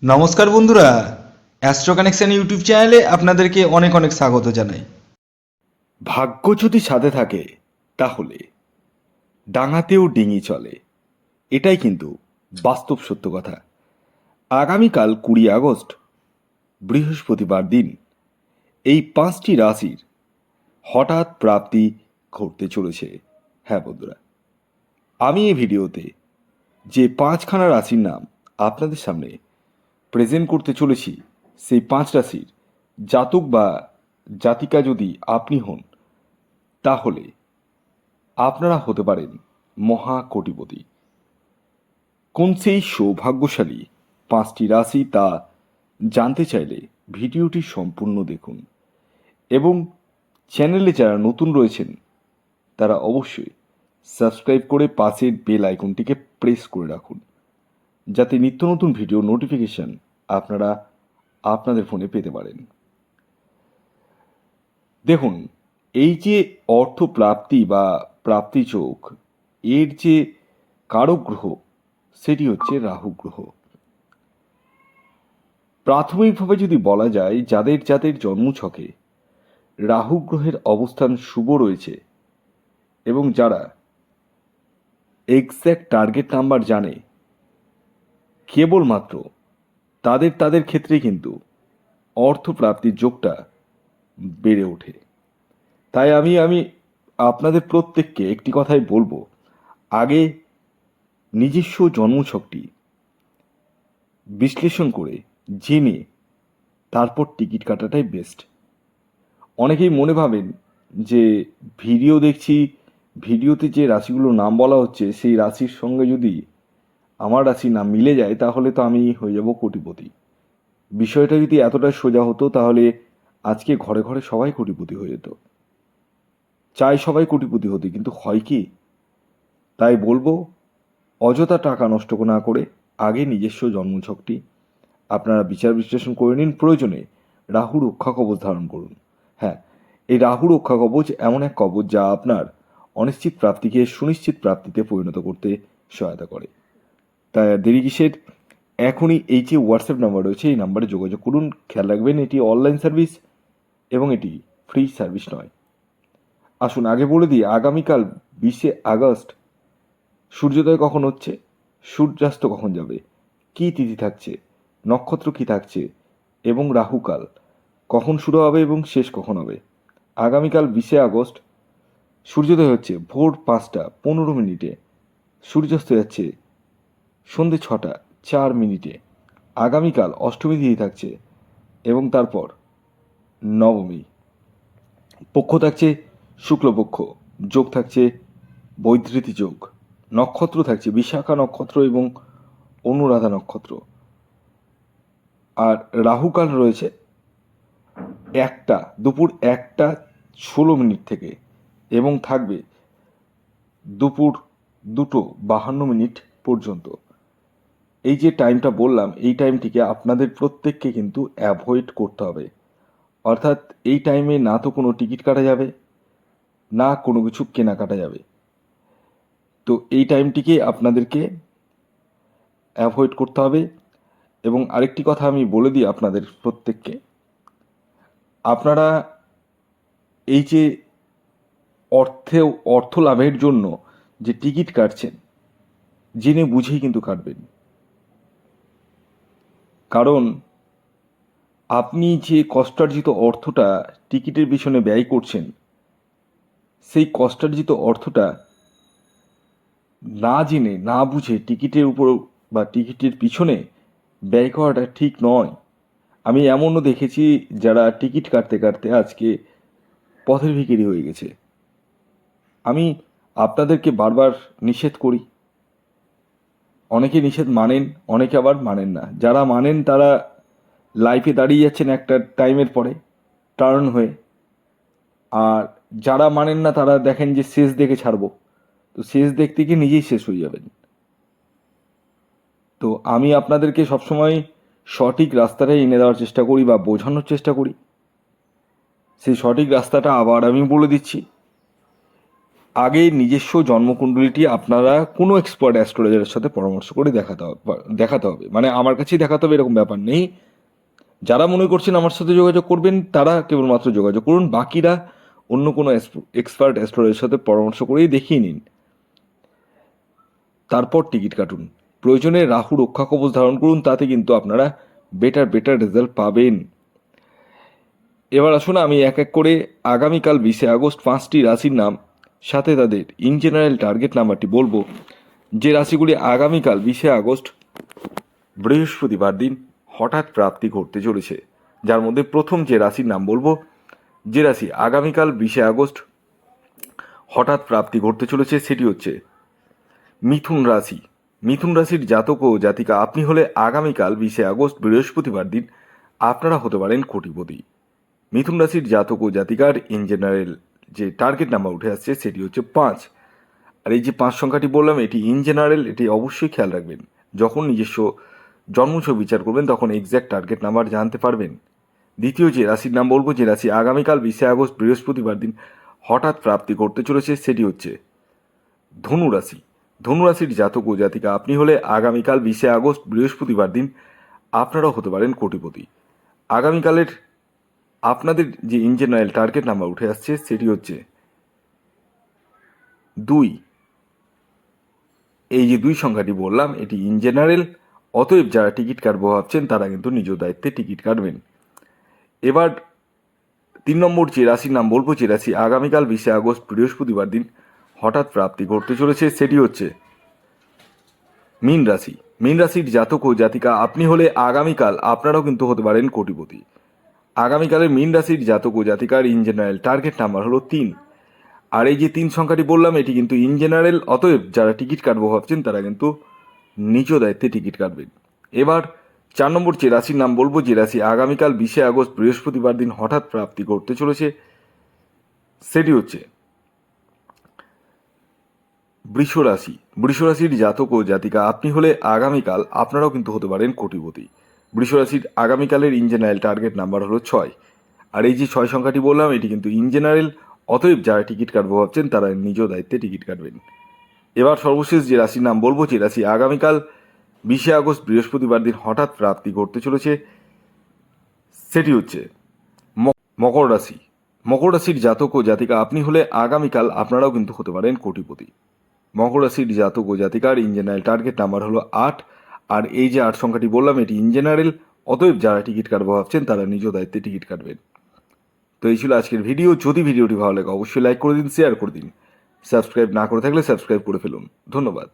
নমস্কার বন্ধুরা, astro connection YouTube চ্যানেলে আপনাদেরকে অনেক অনেক স্বাগত জানাই। ভাগ্য যদি সাথে থাকে তাহলে ডাঙাতেও ডিঙি চলে, এটাই কিন্তু বাস্তব সত্য কথা। আগামীকাল 20 আগস্ট বৃহস্পতিবার দিন এই 5টি রাশির হঠাৎ প্রাপ্তি ঘটতে চলেছে। হ্যাঁ বন্ধুরা, আমি এই ভিডিওতে যে 5খানা রাশির নাম আপনাদের সামনে প্রেজেন্ট করতে চলেছি, সেই 5 রাশির জাতক বা জাতিকা যদি আপনি হন, তাহলে আপনারা হতে পারেন মহা কোটিপতি। কোন সেই সৌভাগ্যশালী 5টি রাশি তা জানতে চাইলে ভিডিওটি সম্পূর্ণ দেখুন, এবং চ্যানেলে যারা নতুন রয়েছেন তারা অবশ্যই সাবস্ক্রাইব করে পাশের বেল আইকনটিকে প্রেস করে রাখুন, যাতে নিত্য নতুন ভিডিও নোটিফিকেশন আপনারা আপনাদের ফোনে পেতে পারেন। দেখুন, এই যে অর্থ প্রাপ্তি বা প্রাপ্তি যোগ, এর যে কারক গ্রহ সেটি হচ্ছে রাহু গ্রহ। প্রাথমিকভাবে যদি বলা যায়, যাদের যাদের জন্মছকে রাহু গ্রহের অবস্থান শুভ রয়েছে এবং যারা এক্স্যাক্ট টার্গেট নাম্বার জানে, কেবলমাত্র তাদের তাদের ক্ষেত্রে কিন্তু অর্থপ্রাপ্তির যোগটা বেড়ে ওঠে। তাই আমি আমি আপনাদের প্রত্যেককে একটি কথাই বলবো, আগে নিজস্ব জন্মছকটি বিশ্লেষণ করে জেনে তারপর টিকিট কাটাটাই বেস্ট। অনেকেই মনে ভাবেন যে ভিডিও দেখছি, ভিডিওতে যে রাশিগুলোর নাম বলা হচ্ছে সেই রাশির সঙ্গে যদি আমার রাশির নাম মিলে যায় তাহলে তো আমি হয়ে যাব কোটিপতি। বিষয়টা যদি এতটা সোজা হতো তাহলে আজকে ঘরে ঘরে সবাই কোটিপতি হয়ে যেত। চাই সবাই কোটিপতি হতে, কিন্তু হয় কি? তাই বলবো, অযথা টাকা নষ্ট না করে আগে নিজস্ব জন্মছকটি আপনারা বিচার বিশ্লেষণ করে নিন। প্রয়োজনে রাহু রক্ষা কবচ ধারণ করুন। হ্যাঁ, এই রাহু রক্ষা কবচ এমন এক কবচ যা আপনার অনিশ্চিত প্রাপ্তিকে সুনিশ্চিত প্রাপ্তিতে পরিণত করতে সহায়তা করে। তাই আর দেরি কিসের? এখনই এই যে হোয়াটসঅ্যাপ নাম্বার রয়েছে এই নাম্বারে যোগাযোগ করুন। খেয়াল রাখবেন, এটি অনলাইন সার্ভিস এবং এটি ফ্রি সার্ভিস নয়। আসুন আগে বলে দিই, আগামীকাল 20 আগস্ট সূর্যোদয় কখন হচ্ছে, সূর্যাস্ত কখন যাবে, কী তিথি থাকছে, নক্ষত্র কী থাকছে এবং রাহুকাল কখন শুরু হবে এবং শেষ কখন হবে। আগামীকাল 20 আগস্ট সূর্যোদয় হচ্ছে ভোর 5টা 15 মিনিটে, সূর্যাস্ত যাচ্ছে সন্ধে 6টা 4 মিনিটে। আগামীকাল অষ্টমী তিথি থাকছে এবং তারপর নবমী। পক্ষ থাকছে শুক্লপক্ষ, যোগ থাকছে বৈধৃতি যোগ, নক্ষত্র থাকছে বিশাখা নক্ষত্র এবং অনুরাধা নক্ষত্র। আর রাহুকাল রয়েছে দুপুর 1টা 16 মিনিট থেকে এবং থাকবে দুপুর 2টো 52 মিনিট পর্যন্ত। এই যে টাইমটা বললাম, এই টাইমটিকে আপনাদের প্রত্যেককে কিন্তু অ্যাভয়েড করতে হবে। অর্থাৎ এই টাইমে না তো কোনো টিকিট কাটা যাবে, না কোনো কিছু কেনাকাটা যাবে। তো এই টাইমটিকে আপনাদেরকে অ্যাভয়েড করতে হবে। এবং আরেকটি কথা আমি বলে দিই আপনাদের প্রত্যেককে, আপনারা এই যে অর্থ লাভের জন্য যে টিকিট কাটছেন, জেনে বুঝেই কিন্তু কাটবেন। কারণ আপনি যে কষ্টার্জিত অর্থটা টিকিটের পিছনে ব্যয় করছেন, সেই কষ্টার্জিত অর্থটা না জেনে না বুঝে টিকিটের উপর বা টিকিটের পিছনে ব্যয় করাটা ঠিক নয়। আমি এমনও দেখেছি যারা টিকিট কাটতে কাটতে আজকে পথের ভিখারি হয়ে গেছে। আমি আপনাদেরকে বারবার নিষেধ করি, অনেকে নিষেধ মানেন, অনেকে আবার মানেন না। যারা মানেন তারা লাইফে দাঁড়িয়ে যাচ্ছেন একটা টাইমের পরে টার্ন হয়ে, আর যারা মানেন না তারা দেখেন যে শেষ দেখে ছাড়বো, তো শেষ দেখতে গিয়ে নিজেই শেষ হয়ে যাবেন। তো আমি আপনাদেরকে সবসময় সঠিক রাস্তাটাই এনে দেওয়ার চেষ্টা করি বা বোঝানোর চেষ্টা করি। সেই সঠিক রাস্তাটা আবার আমি বলে দিচ্ছি, আগে নিজস্ব জন্মকুণ্ডলীটি আপনারা কোনো এক্সপার্ট অ্যাস্ট্রোলজারের সাথে পরামর্শ করে দেখাতে হবে, মানে আমার কাছেই দেখাতে হবে এরকম ব্যাপার নেই। যারা মনে করছেন আমার সাথে যোগাযোগ করবেন তারা কেবলমাত্র যোগাযোগ করুন, বাকিরা অন্য কোনো এক্সপার্ট অ্যাস্ট্রোলজারের সাথে পরামর্শ করেই দেখিয়ে নিন, তারপর টিকিট কাটুন। প্রয়োজনে রাহু রক্ষা কবচ ধারণ করুন, তাতে কিন্তু আপনারা বেটার রেজাল্ট পাবেন। এবার আসুন আমি এক এক করে আগামীকাল 20শে আগস্ট 5টি রাশির নাম সাথে তাদের ইন জেনারেল টার্গেট নাম্বারটি বলবো, যে রাশিগুলি আগামীকাল 20শে আগস্ট বৃহস্পতিবার দিন হঠাৎ প্রাপ্তি ঘটতে চলেছে। যার মধ্যে প্রথম যে রাশির নাম বলবো, যে রাশি আগামীকাল 20শে আগস্ট হঠাৎ প্রাপ্তি ঘটতে চলেছে, সেটি হচ্ছে মিথুন রাশি। মিথুন রাশির জাতক ও জাতিকা আপনি হলে আগামীকাল 20শে আগস্ট বৃহস্পতিবার দিন আপনারা হতে পারেন কোটিপতি। মিথুন রাশির জাতক ও জাতিকার ইন জেনারেল যে টার্গেট নাম্বার উঠে আসছে সেটি হচ্ছে 5। আর এই যে 5 সংখ্যাটি বললাম এটি ইন জেনারেল, এটি অবশ্যই খেয়াল রাখবেন। যখন নিজস্ব জন্মছক বিচার করবেন তখন এক্স্যাক্ট টার্গেট নাম্বার জানতে পারবেন। দ্বিতীয় যে রাশির নাম বলবো, যে রাশি আগামীকাল 20শে আগস্ট বৃহস্পতিবার দিন হঠাৎ প্রাপ্তি করতে চলেছে, সেটি হচ্ছে ধনু রাশি। ধনু রাশির জাতক ও জাতিকা আপনি হলে আগামীকাল 20শে আগস্ট বৃহস্পতিবার দিন আপনারাও হতে পারেন কোটিপতি। আগামীকালের আপনাদের যে ইন জেনারেল টার্গেট নাম্বার উঠে আসছে সেটি হচ্ছে 2। এই যে 2 সংখ্যাটি বললাম এটি ইন জেনারেল, অতএব যারা টিকিট কাটবো ভাবছেন তারা কিন্তু নিজ দায়িত্বে টিকিট কাটবেন। এবার 3 নম্বর যে রাশির নাম বলবো, যে রাশি আগামীকাল 20শে আগস্ট বৃহস্পতিবার দিন হঠাৎ প্রাপ্তি ঘটতে চলেছে, সেটি হচ্ছে মীন রাশি। মীন রাশির জাতক ও জাতিকা আপনি হলে আগামীকাল আপনারাও কিন্তু হতে পারেন কোটিপতি। আগামীকালের মীন রাশির জাতক ও জাতিকার ইন জেনারেল টার্গেট নাম্বার হলো 3। আর এই যে 3 সংখ্যাটি বললাম এটি কিন্তু ইন জেনারেল, অতএব যারা টিকিট কাটবো ভাবছেন তারা কিন্তু নিজ দায়িত্বে টিকিট কাটবেন। এবার 4 নম্বর যে রাশির নাম বলবো, যে রাশি আগামীকাল 20শে আগস্ট বৃহস্পতিবার দিন হঠাৎ প্রাপ্তি করতে চলেছে, সেটি হচ্ছে বৃষ রাশি। বৃষ রাশির জাতক ও জাতিকা আপনি হলে আগামীকাল আপনারাও কিন্তু হতে পারেন কোটিপতি। বৃষ রাশির আগামীকালের ইন জেনারেল টার্গেট নাম্বার হলো 6। আর এই যে 6 সংখ্যাটি বললাম এটি কিন্তু ইন জেনারেল, অতএব যারা টিকিট কাটবো ভাবছেন তারা নিজ দায়িত্বে টিকিট কাটবেন। এবার সর্বশেষ যে রাশির নাম বলবো, যে রাশি আগামীকাল 20শে আগস্ট বৃহস্পতিবার দিন হঠাৎ প্রাপ্তি ঘটতে চলেছে, সেটি হচ্ছে মকর রাশি। মকর রাশির জাতক ও জাতিকা আপনি হলে আগামীকাল আপনারাও কিন্তু হতে পারেন কোটিপতি। মকর রাশির জাতক ও জাতিকার ইন জেনারেল টার্গেট নাম্বার হলো 8। আর এই যে 8 সংখ্যাটি বললাম এটি ইন জেনারেল, অতএব যারা টিকিট কাটবো ভাবছেন তারা নিজ দায়িত্বে টিকিট কাটবেন। তো এই ছিল আজকের ভিডিও। যদি ভিডিওটি ভালো লাগে অবশ্যই লাইক করে দিন, শেয়ার করে দিন। সাবস্ক্রাইব না করে থাকলে সাবস্ক্রাইব করে ফেলুন। ধন্যবাদ।